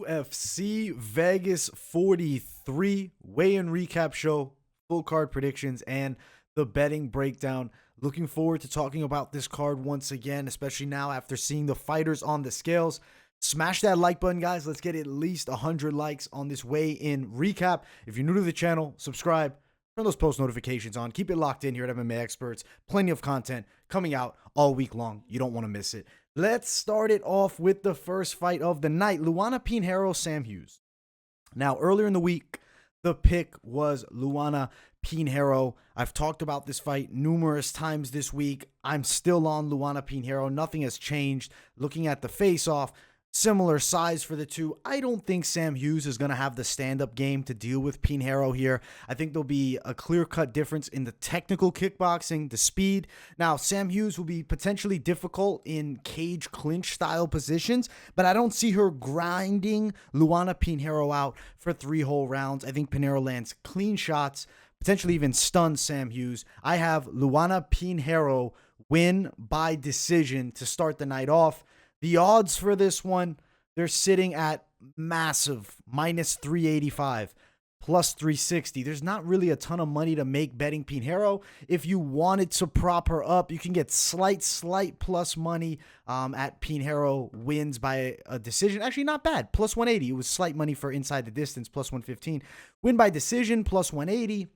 UFC Vegas 43 weigh-in recap show, full card predictions, and the betting breakdown. Looking forward to talking about this card once again, especially now after seeing the fighters on the scales. Smash that like button, guys. Let's get at least 100 likes on this weigh-in recap. If you're new to the channel, subscribe. Turn those post notifications on. Keep it locked in here at MMA Experts. Plenty of content coming out all week long. You don't want to miss it. Let's start it off with the first fight of the night. Luana Pinheiro, Sam Hughes. Now, earlier in the week, the pick was Luana Pinheiro. I've talked about this fight numerous times this week. I'm still on Luana Pinheiro. Nothing has changed. Looking at the face-off, similar size for the two. I don't think Sam Hughes is going to have the stand-up game to deal with Pinheiro here. I think there'll be a clear-cut difference in the technical kickboxing, the speed. Now, Sam Hughes will be potentially difficult in cage clinch-style positions, but I don't see her grinding Luana Pinheiro out for 3 whole rounds. I think Pinheiro lands clean shots, potentially even stuns Sam Hughes. I have Luana Pinheiro win by decision to start the night off. The odds for this one, they're sitting at massive, minus 385, plus 360. There's not really a ton of money to make betting Pinheiro. If you wanted to prop her up, you can get slight plus money at Pinheiro wins by a decision. Actually, not bad. Plus 180. It was slight money for inside the distance, plus 115. Win by decision, plus 180.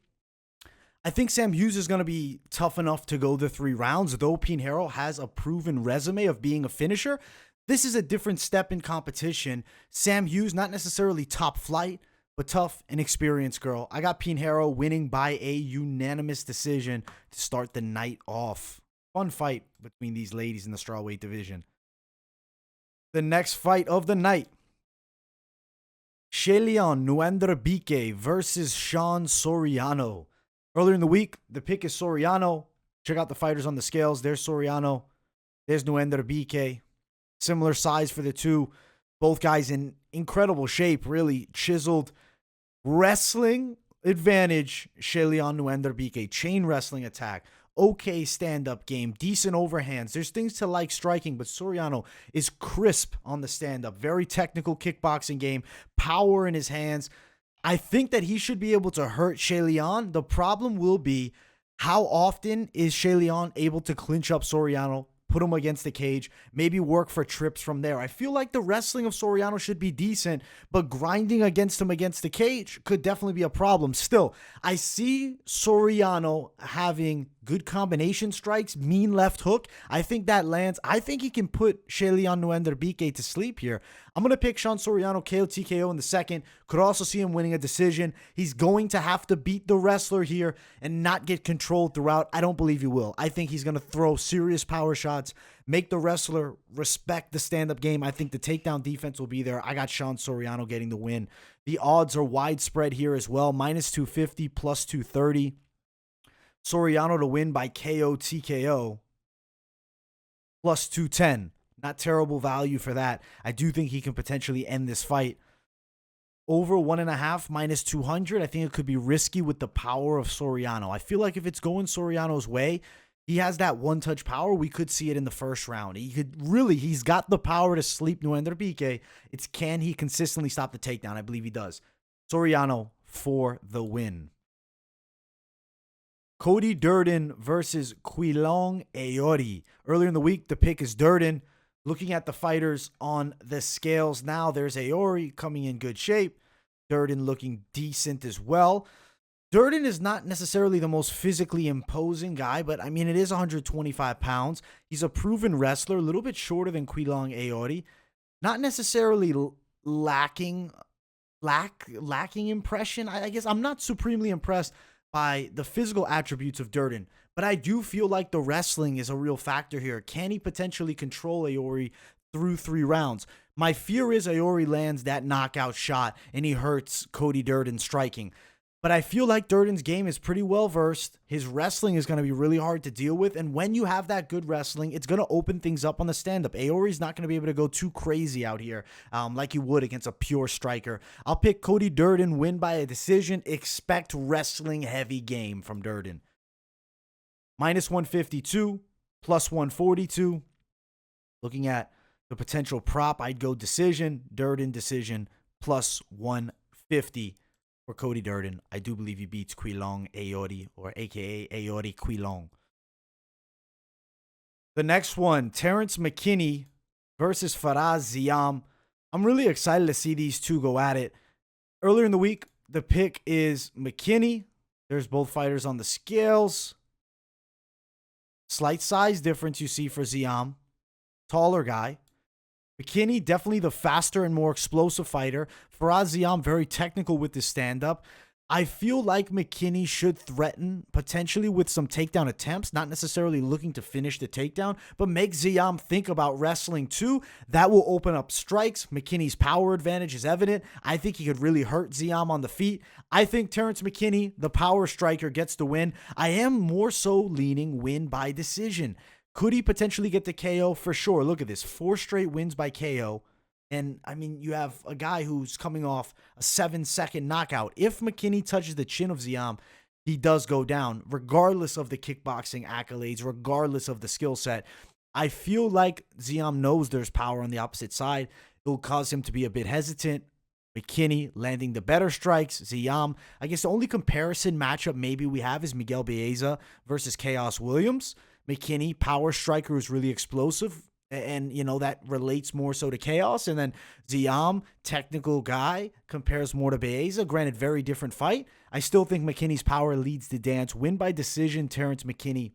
I think Sam Hughes is going to be tough enough to go the 3 rounds, though Pinheiro has a proven resume of being a finisher. This is a different step in competition. Sam Hughes, not necessarily top flight, but tough and experienced girl. I got Pinheiro winning by a unanimous decision to start the night off. Fun fight between these ladies in the strawweight division. The next fight of the night. Qileng Nuerdanbieke versus Sean Soriano. Earlier in the week, the pick is Soriano. Check out the fighters on the scales. There's Soriano. There's Nuerdanbieke. Similar size for the two. Both guys in incredible shape, really chiseled. Wrestling advantage, Qileng Nuerdanbieke. Chain wrestling attack. Okay stand-up game. Decent overhands. There's things to like striking, but Soriano is crisp on the stand-up. Very technical kickboxing game. Power in his hands. I think that he should be able to hurt Qileng. The problem will be how often is Qileng able to clinch up Soriano, put him against the cage, maybe work for trips from there. I feel like the wrestling of Soriano should be decent, but grinding against him against the cage could definitely be a problem. Still, I see Soriano having good combination strikes, mean left hook. I think that lands. I think he can put Qileng Nuerdanbieke to sleep here. I'm going to pick Sean Soriano KO TKO in the second. Could also see him winning a decision. He's going to have to beat the wrestler here and not get controlled throughout. I don't believe he will. I think he's going to throw serious power shots, make the wrestler respect the stand-up game. I think the takedown defense will be there. I got Sean Soriano getting the win. The odds are widespread here as well. Minus 250, plus 230. Soriano to win by KO TKO, plus 210. Not terrible value for that. I do think he can potentially end this fight. Over 1.5, minus 200. I think it could be risky with the power of Soriano. I feel like if it's going Soriano's way, he has that one-touch power. We could see it in the first round. He's got the power to sleep Nuerdanbieke. It's can he consistently stop the takedown? I believe he does. Soriano for the win. Cody Durden versus Qileng Aori. Earlier in the week, the pick is Durden. Looking at the fighters on the scales now, there's Aori coming in good shape. Durden looking decent as well. Durden is not necessarily the most physically imposing guy, but I mean, it is 125 pounds. He's a proven wrestler, a little bit shorter than Qileng Aori. Not necessarily lacking impression. I guess I'm not supremely impressed by the physical attributes of Durden, but I do feel like the wrestling is a real factor here. Can he potentially control Aori through 3 rounds? My fear is Aori lands that knockout shot and he hurts Cody Durden striking. But I feel like Durden's game is pretty well versed. His wrestling is going to be really hard to deal with. And when you have that good wrestling, it's going to open things up on the stand-up. Aori's not going to be able to go too crazy out here like you would against a pure striker. I'll pick Cody Durden, win by a decision. Expect wrestling-heavy game from Durden. Minus 152, plus 142. Looking at the potential prop, I'd go decision, Durden decision, plus 150 for Cody Durden. I do believe he beats Qileng Aori, or aka Aori Qileng. The next one, Terrance McKinney versus Faraz Ziam. I'm really excited to see these two go at it. Earlier in the week, the pick is McKinney. There's both fighters on the scales. Slight size difference you see for Ziam. Taller guy. McKinney, definitely the faster and more explosive fighter. Faraz Ziam, very technical with his stand-up. I feel like McKinney should threaten potentially with some takedown attempts, not necessarily looking to finish the takedown, but make Ziam think about wrestling too. That will open up strikes. McKinney's power advantage is evident. I think he could really hurt Ziam on the feet. I think Terrance McKinney, the power striker, gets the win. I am more so leaning win by decision. Could he potentially get the KO? For sure. Look at this. 4 straight wins by KO. And, I mean, you have a guy who's coming off a 7-second knockout. If McKinney touches the chin of Ziam, he does go down, regardless of the kickboxing accolades, regardless of the skill set. I feel like Ziam knows there's power on the opposite side. It will cause him to be a bit hesitant. McKinney landing the better strikes. Ziam, I guess the only comparison matchup maybe we have is Miguel Baeza versus Chaos Williams. McKinney, power striker, who's really explosive. And, you know, that relates more so to Chaos. And then Ziam, technical guy, compares more to Baeza. Granted, very different fight. I still think McKinney's power leads the dance. Win by decision, Terrance McKinney.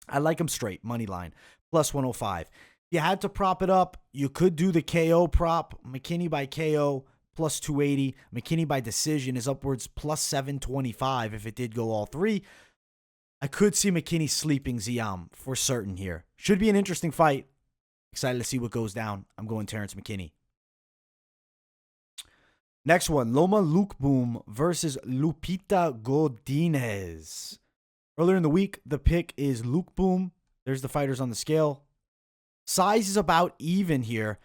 I like him straight, money line, plus 105. If you had to prop it up, you could do the KO prop. McKinney by KO, plus 280. McKinney by decision is upwards plus 725 if it did go all three. I could see McKinney sleeping Ziam for certain here. Should be an interesting fight. Excited to see what goes down. I'm going Terrance McKinney. Next one, Loma Lookboonmee versus Lupita Godinez. Earlier in the week, the pick is Lookboonmee. There's the fighters on the scale. Size is about even here.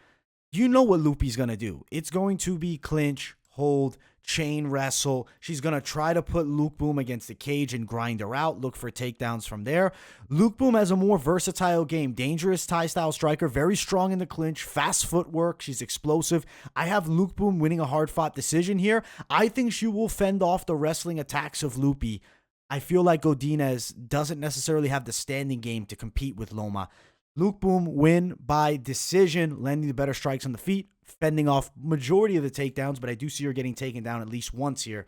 You know what Lupi's going to do. It's going to be clinch, hold, chain wrestle. She's going to try to put Lookboonmee against the cage and grind her out. Look for takedowns from there. Lookboonmee has a more versatile game. Dangerous Thai-style striker. Very strong in the clinch. Fast footwork. She's explosive. I have Lookboonmee winning a hard-fought decision here. I think she will fend off the wrestling attacks of Lupi. I feel like Godinez doesn't necessarily have the standing game to compete with Loma. Lookboonmee win by decision, landing the better strikes on the feet, fending off majority of the takedowns, but I do see her getting taken down at least once here.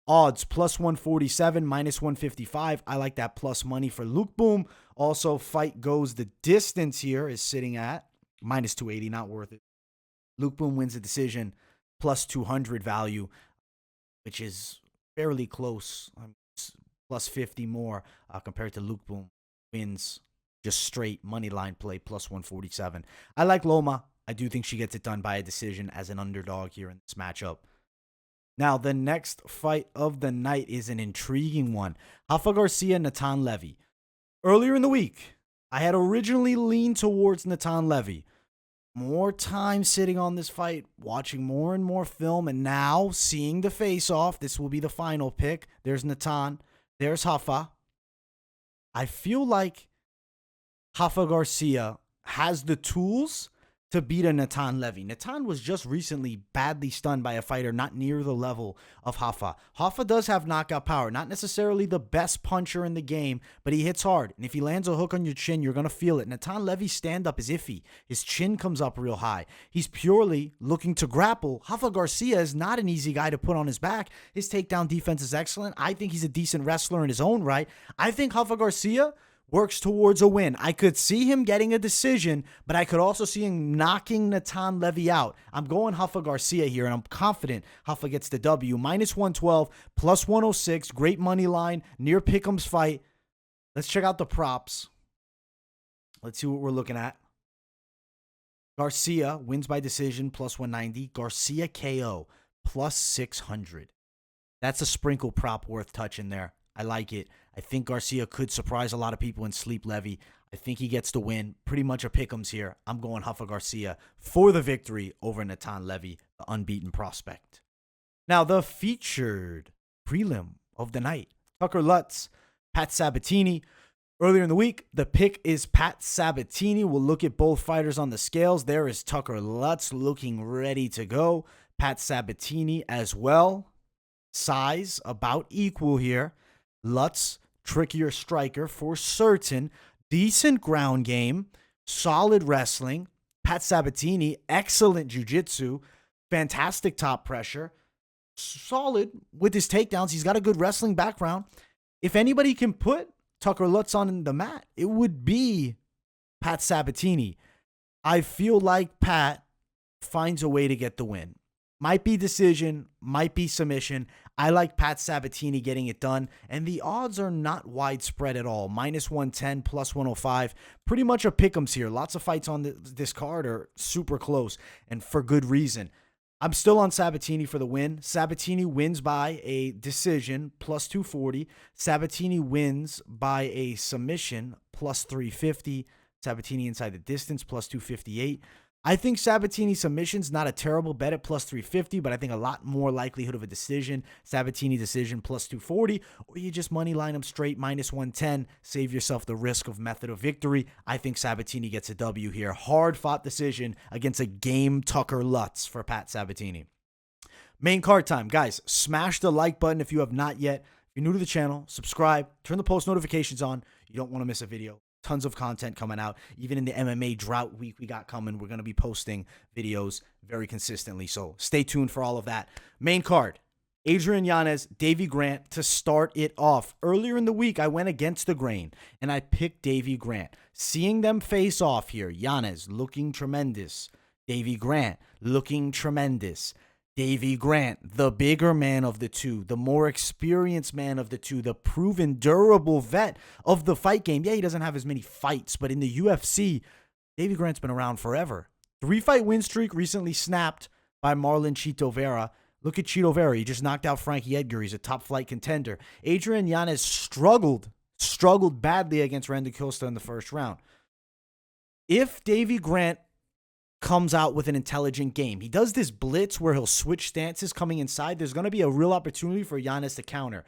Odds, plus 147, minus 155. I like that plus money for Lookboonmee. Also, fight goes the distance here is sitting at minus 280, not worth it. Lookboonmee wins the decision, plus 200 value, which is fairly close. Plus 50 more compared to Lookboonmee wins just straight money line play, plus 147. I like Loma. I do think she gets it done by a decision as an underdog here in this matchup. Now, the next fight of the night is an intriguing one. Rafa García, Natan Levy. Earlier in the week, I had originally leaned towards Natan Levy. More time sitting on this fight, watching more and more film, and now seeing the face-off. This will be the final pick. There's Natan. There's Rafa. I feel like Rafa García has the tools to beat a Natan Levy. Natan was just recently badly stunned by a fighter not near the level of Rafa. Rafa does have knockout power. Not necessarily the best puncher in the game, but he hits hard. And if he lands a hook on your chin, you're going to feel it. Natan Levy's stand-up is iffy. His chin comes up real high. He's purely looking to grapple. Rafa García is not an easy guy to put on his back. His takedown defense is excellent. I think he's a decent wrestler in his own right. I think Rafa García works towards a win. I could see him getting a decision, but I could also see him knocking Natan Levy out. I'm going Rafa García here, and I'm confident Rafa gets the W. Minus 112, plus 106, great money line, near Pick'em's fight. Let's check out the props. Let's see what we're looking at. García wins by decision, plus 190. García KO, plus 600. That's a sprinkle prop worth touching there. I like it. I think García could surprise a lot of people and sleep Levy. I think he gets the win. Pretty much a pick'ems here. I'm going Rafa García for the victory over Natan Levy, the unbeaten prospect. Now, the featured prelim of the night. Tucker Lutz, Pat Sabatini. Earlier in the week, the pick is Pat Sabatini. We'll look at both fighters on the scales. There is Tucker Lutz looking ready to go. Pat Sabatini as well. Size about equal here. Lutz, trickier striker for certain. Decent ground game. Solid wrestling. Pat Sabatini, excellent jiu-jitsu. Fantastic top pressure. Solid with his takedowns. He's got a good wrestling background. If anybody can put Tucker Lutz on the mat, it would be Pat Sabatini. I feel like Pat finds a way to get the win. Might be decision, might be submission. I like Pat Sabatini getting it done, and the odds are not widespread at all. -110, +105. Pretty much a pick'ems here. Lots of fights on this card are super close, and for good reason. I'm still on Sabatini for the win. Sabatini wins by a decision, +240. Sabatini wins by a submission, +350. Sabatini inside the distance, +258. I think Sabatini submission's not a terrible bet at +350, but I think a lot more likelihood of a decision. Sabatini decision, +240, or you just money line him straight, -110. Save yourself the risk of method of victory. I think Sabatini gets a W here. Hard-fought decision against a game Tucker Lutz for Pat Sabatini. Main card time. Guys, smash the like button if you have not yet. If you're new to the channel, subscribe, turn the post notifications on. You don't want to miss a video. Tons of content coming out. Even in the MMA drought week we got coming, we're going to be posting videos very consistently. So stay tuned for all of that. Main card, Adrian Yanez, Davey Grant to start it off. Earlier in the week, I went against the grain, and I picked Davey Grant. Seeing them face off here, Yanez looking tremendous. Davey Grant looking tremendous. Davey Grant, the bigger man of the two, the more experienced man of the two, the proven durable vet of the fight game. Yeah, he doesn't have as many fights, but in the UFC, Davey Grant's been around forever. 3-fight win streak recently snapped by Marlon Chito Vera. Look at Chito Vera. He just knocked out Frankie Edgar. He's a top flight contender. Adrian Yanez struggled badly against Randy Costa in the first round. If Davey Grant comes out with an intelligent game, he does this blitz where he'll switch stances coming inside, there's going to be a real opportunity for Yanez to counter.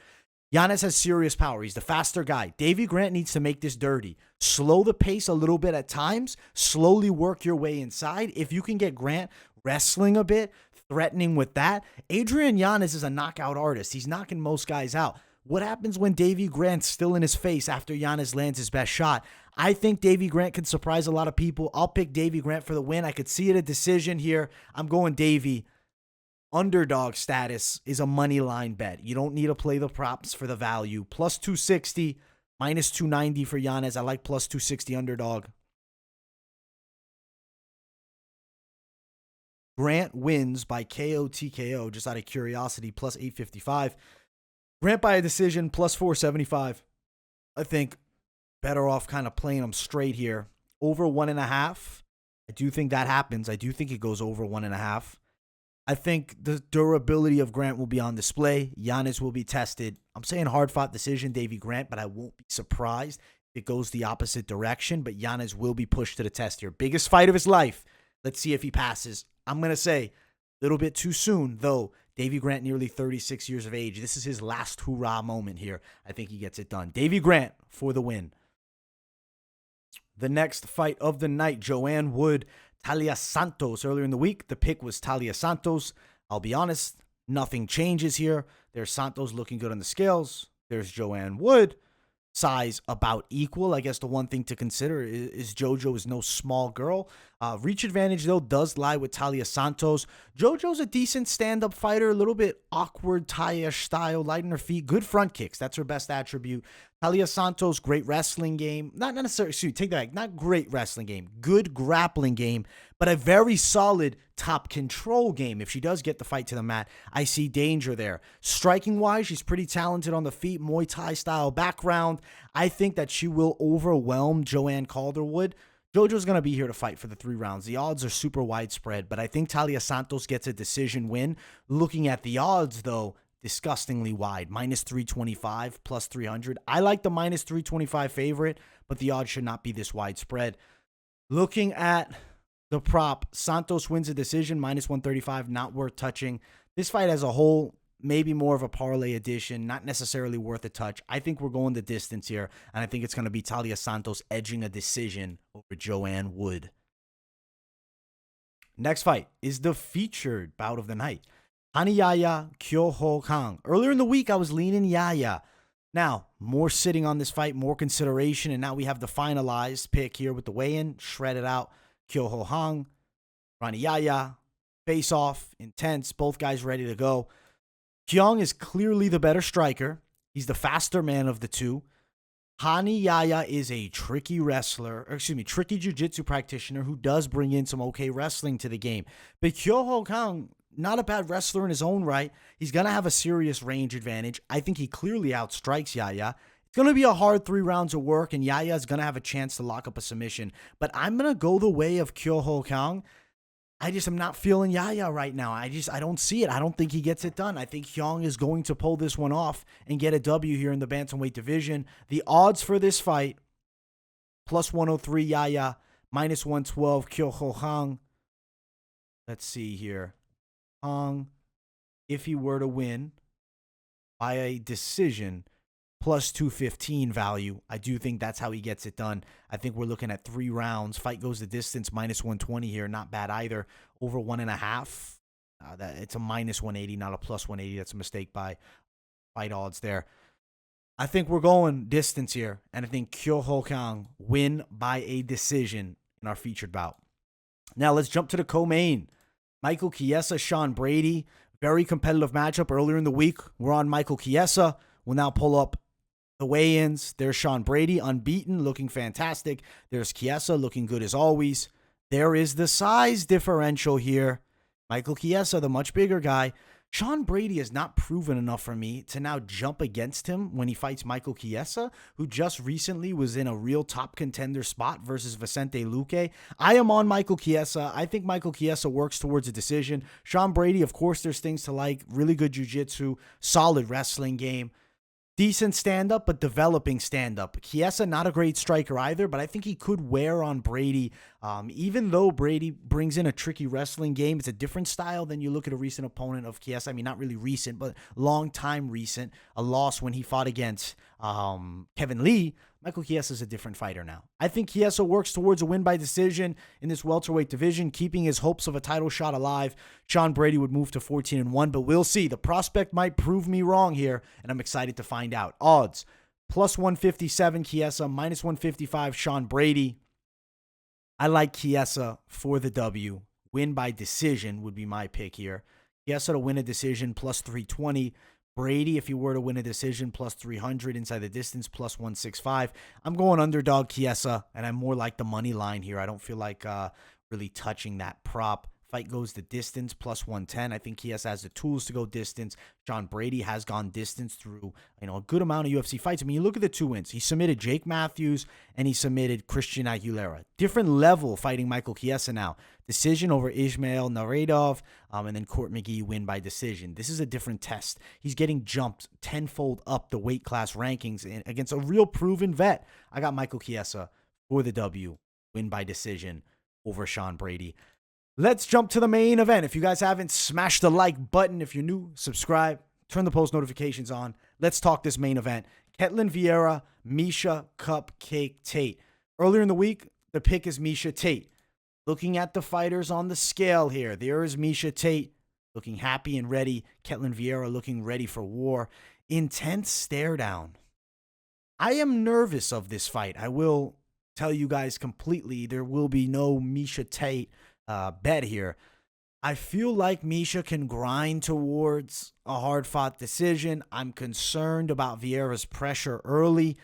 Yanez has serious power. He's the faster guy. Davey Grant needs to make this dirty. Slow the pace a little bit at times. Slowly work your way inside. If you can get Grant wrestling a bit, threatening with that, Adrian Yanez is a knockout artist. He's knocking most guys out. What happens when Davey Grant's still in his face after Yanez lands his best shot? I think Davey Grant can surprise a lot of people. I'll pick Davey Grant for the win. I could see it a decision here. I'm going Davey. Underdog status is a money line bet. You don't need to play the props for the value. +260, -290 for Yanez. I like +260 underdog. Grant wins by KO TKO, just out of curiosity, +855. Grant by a decision, +475. I think better off kind of playing them straight here. Over 1.5. I do think that happens. I do think it goes over 1.5. I think the durability of Grant will be on display. Yanez will be tested. I'm saying hard-fought decision, Davey Grant, but I won't be surprised if it goes the opposite direction. But Yanez will be pushed to the test here. Biggest fight of his life. Let's see if he passes. I'm going to say a little bit too soon, though. Davey Grant, nearly 36 years of age. This is his last hoorah moment here. I think he gets it done. Davey Grant for the win. The next fight of the night, Joanne Wood, Taila Santos. Earlier in the week, the pick was Taila Santos. I'll be honest, nothing changes here. There's Santos looking good on the scales. There's Joanne Wood. Size about equal. I guess the one thing to consider is JoJo is no small girl. Reach advantage, though, does lie with Taila Santos. JoJo's a decent stand-up fighter, a little bit awkward Taila style, light on her feet, good front kicks. That's her best attribute. Taila Santos, great wrestling game. Not necessarily, take that back, not great wrestling game. Good grappling game, but a very solid top control game. If she does get the fight to the mat, I see danger there. Striking-wise, she's pretty talented on the feet, Muay Thai style background. I think that she will overwhelm Joanne Calderwood. JoJo's going to be here to fight for the 3 rounds. The odds are super widespread, but I think Taila Santos gets a decision win. Looking at the odds, though, disgustingly wide. -325, +300. I like the -325 favorite, but the odds should not be this widespread. Looking at the prop, Santos wins a decision, -135, not worth touching. This fight as a whole, maybe more of a parlay edition, not necessarily worth a touch. I think we're going the distance here, and I think it's going to be Taila Santos edging a decision over Joanne Wood. Next fight is the featured bout of the night. Hanayaya Kyoho Kang. Earlier in the week, I was leaning Yaya. Now, more sitting on this fight, more consideration, and now we have the finalized pick here with the weigh-in. Shredded out Kyoho Hang, Rani Yaya, face off, intense, both guys ready to go. Qileng is clearly the better striker. He's the faster man of the two. Hanayaya is a tricky tricky jiu-jitsu practitioner who does bring in some okay wrestling to the game. But Kyoho Kang, not a bad wrestler in his own right. He's going to have a serious range advantage. I think he clearly outstrikes Yaya. It's going to be a hard 3 rounds of work, and Yaya is going to have a chance to lock up a submission. But I'm going to go the way of Kyoho Kang. I just am not feeling Yaya right now. I don't see it. I don't think he gets it done. I think Qileng is going to pull this one off and get a W here in the bantamweight division. The odds for this fight, plus 103 Yaya, minus 112 Kyoho Kang. Let's see here. Kang, if he were to win by a decision, plus 215 value. I do think that's how he gets it done. I think we're looking at 3 rounds. Fight goes the distance, minus 120 here. Not bad either. Over 1.5. It's a minus 180, not a plus 180. That's a mistake by fight odds there. I think we're going distance here, and I think Kyoho Kang win by a decision in our featured bout. Now let's jump to the co-main. Michael Chiesa, Sean Brady. Very competitive matchup earlier in the week. We're on Michael Chiesa. We'll now pull up the weigh-ins. There's Sean Brady, unbeaten, looking fantastic. There's Chiesa, looking good as always. There is the size differential here. Michael Chiesa, the much bigger guy. Sean Brady has not proven enough for me to now jump against him when he fights Michael Chiesa, who just recently was in a real top contender spot versus Vicente Luque. I am on Michael Chiesa. I think Michael Chiesa works towards a decision. Sean Brady, of course, there's things to like. Really good jiu-jitsu, solid wrestling game. Decent stand-up, but developing stand-up. Chiesa, not a great striker either, but I think he could wear on Brady. Even though Brady brings in a tricky wrestling game, it's a different style than you look at a recent opponent of Chiesa. I mean, not really recent, but long time recent. A loss when he fought against Kevin Lee. Michael Chiesa is a different fighter now. I think Chiesa works towards a win by decision in this welterweight division, keeping his hopes of a title shot alive. Sean Brady would move to 14-1, but we'll see. The prospect might prove me wrong here, and I'm excited to find out. Odds, plus 157 Chiesa, minus 155 Sean Brady. I like Chiesa for the W. Win by decision would be my pick here. Chiesa to win a decision, plus 320. Brady, if he were to win a decision, plus 300 inside the distance, plus 165. I'm going underdog Chiesa, and I'm more like the money line here. I don't feel like really touching that prop. Fight goes the distance, plus 110. I think Chiesa has the tools to go distance. Sean Brady has gone distance through a good amount of UFC fights. I mean, you look at the 2 wins. He submitted Jake Matthews, and he submitted Christian Aguilera. Different level fighting Michael Chiesa now. Decision over Ismail Naradov, and then Court McGee win by decision. This is a different test. He's getting jumped tenfold up the weight class rankings against a real proven vet. I got Michael Chiesa for the W. Win by decision over Sean Brady. Let's jump to the main event. If you guys haven't, smash the like button. If you're new, subscribe. Turn the post notifications on. Let's talk this main event. Ketlen Vieira, Miesha Cupcake Tate. Earlier in the week, the pick is Miesha Tate. Looking at the fighters on the scale here, there is Miesha Tate looking happy and ready. Ketlen Vieira looking ready for war. Intense stare down. I am nervous of this fight. I will tell you guys completely, there will be no Miesha Tate bet here. I feel like Miesha can grind towards a hard-fought decision. I'm concerned about Vieira's pressure early.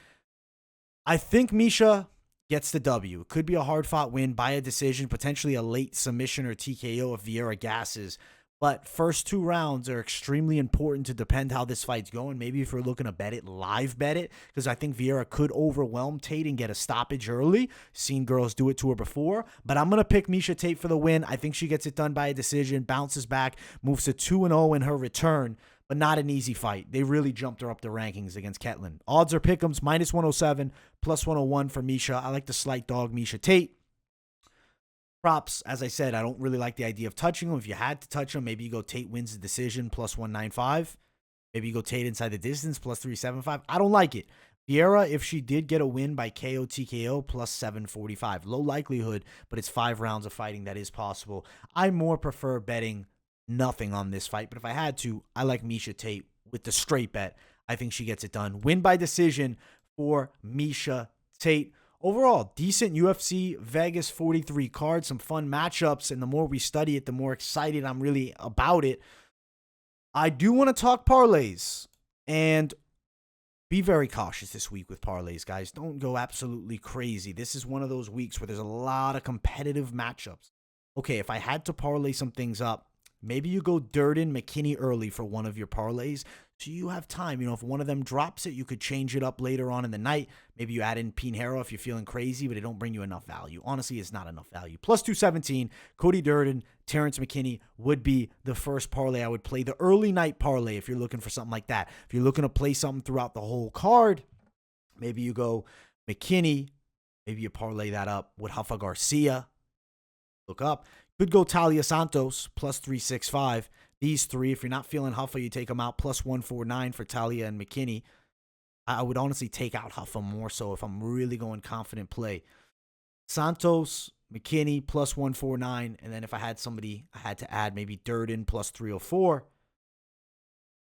I think Miesha gets the W. It could be a hard-fought win by a decision, potentially a late submission or TKO if Vieira gasses. But first 2 rounds are extremely important to depend how this fight's going. Maybe if you're looking to bet it, live bet it, because I think Vieira could overwhelm Tate and get a stoppage early. Seen girls do it to her before. But I'm going to pick Miesha Tate for the win. I think she gets it done by a decision, bounces back, moves to 2-0 in her return. But not an easy fight. They really jumped her up the rankings against Ketlen. Odds are pick'ems, minus 107, plus 101 for Miesha. I like the slight dog, Miesha Tate. Props, as I said, I don't really like the idea of touching him. If you had to touch him, maybe you go Tate wins the decision, plus 195. Maybe you go Tate inside the distance, plus 375. I don't like it. Vieira, if she did get a win by KO TKO, plus 745. Low likelihood, but it's 5 rounds of fighting. That is possible. I more prefer betting nothing on this fight, but if I had to, I like Miesha Tate with the straight bet. I think she gets it done. Win by decision for Miesha Tate. Overall, decent UFC Vegas 43 card, some fun matchups, and the more we study it, the more excited I'm really about it. I do want to talk parlays, and be very cautious this week with parlays, guys. Don't go absolutely crazy. This is one of those weeks where there's a lot of competitive matchups. Okay, if I had to parlay some things up, maybe you go Durden, McKinney early for one of your parlays, so you have time. You know, if one of them drops it, you could change it up later on in the night. Maybe you add in Pinheiro if you're feeling crazy, but it don't bring you enough value. Honestly, it's not enough value. Plus 217, Cody Durden, Terrance McKinney would be the first parlay I would play. The early night parlay if you're looking for something like that. If you're looking to play something throughout the whole card, maybe you go McKinney. Maybe you parlay that up with Rafa García. Look up. Could go Taila Santos, plus 365. These three, if you're not feeling Rafa, you take them out, plus 149 for Taila and McKinney. I would honestly take out Rafa more so if I'm really going confident play. Santos, McKinney, plus 149. And then if I had somebody, I had to add maybe Durden, plus 304. If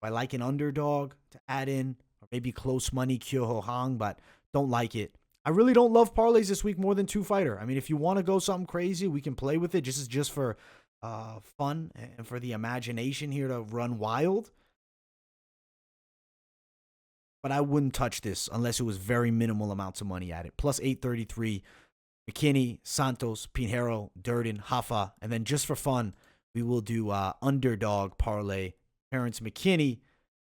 I like an underdog to add in, or maybe close money, Kyoho Hang, but don't like it. I really don't love parlays this week more than 2-fighter. I mean, if you want to go something crazy, we can play with it. Just for fun and for the imagination here to run wild. But I wouldn't touch this unless it was very minimal amounts of money at it. Plus 833, McKinney, Santos, Pinheiro, Durden, Rafa. And then just for fun, we will do underdog parlay. Terrance McKinney,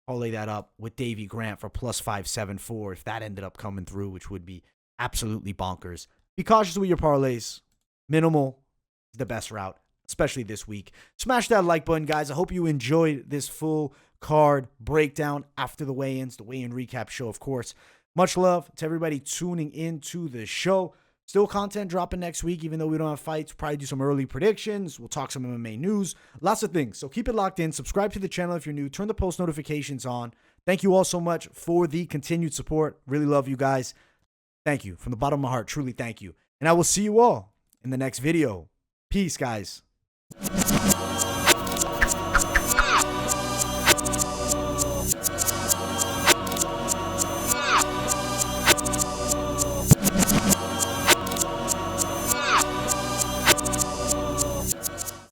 parlay that up with Davey Grant for plus 574 if that ended up coming through, which would be absolutely bonkers. Be cautious with your parlays. Minimal is the best route, especially this week. Smash that like button, guys. I hope you enjoyed this full card breakdown after the weigh-ins, the weigh-in recap show, of course. Much love to everybody tuning into the show. Still content dropping next week, even though we don't have fights. We'll probably do some early predictions. We'll talk some MMA news. Lots of things. So keep it locked in. Subscribe to the channel if you're new. Turn the post notifications on. Thank you all so much for the continued support. Really love you guys. Thank you. From the bottom of my heart, truly thank you. And I will see you all in the next video. Peace, guys.